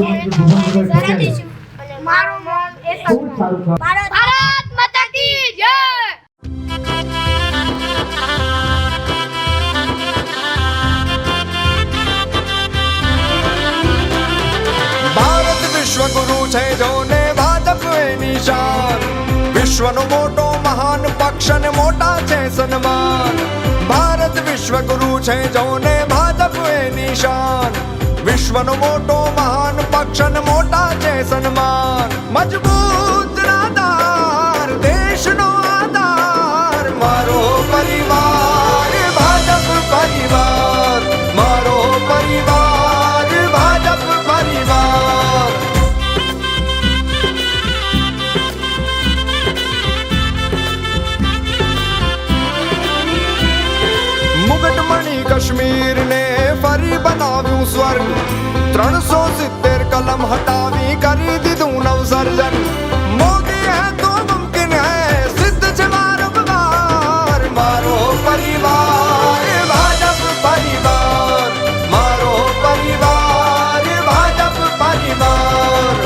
મારું નામ ભારત માતા કી જય। ભારત વિશ્વ ગુરુ છે જોને ભાજપ એની શાન, વિશ્વનો મોટો મહાન પક્ષ ને મોટા છે સન્માન। ભારત વિશ્વ ગુરુ છે જોને ભાજપ એની શાન, વિશ્વનો મોટો મહાન પક્ષ ને મોટા છે સન્માન। મજબૂત આધાર દેશનો આધાર, મારો પરિવાર ભાજપ પરિવાર, મારો પરિવાર ભાજપ પરિવાર। મુગટમણી કાશ્મીર ને ફરી બનાવ્યું સ્વર્ગ, 370 કલમ હટાવી કરી દીધું નવસર્જન। મોદી હે તો મુમકિન હે સિદ્ધ છે વારંવાર, મારો પરિવાર ભાજપ પરિવાર, મારો પરિવાર ભાજપ પરિવાર।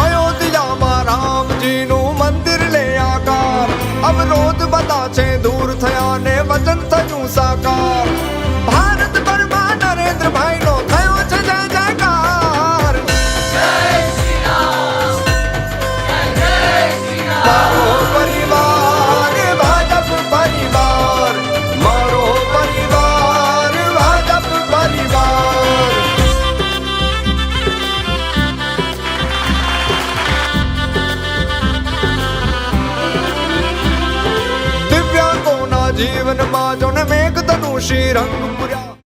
અયોધ્યામાં રામજીનું મંદિર લે આકાર, અવરોધ બધા છે દૂર થયા ને વચન થયું સાકાર। ભારત ભરમાં નરેન્દ્રભાઈનો થયો છે જય જયકાર, મારો પરિવાર ભાજપ પરિવાર, મારો પરિવાર ભાજપ પરિવાર। દિવ્યાંગોના જીવનમાં જોને મેઘધનુષી રંગ પૂર્યા।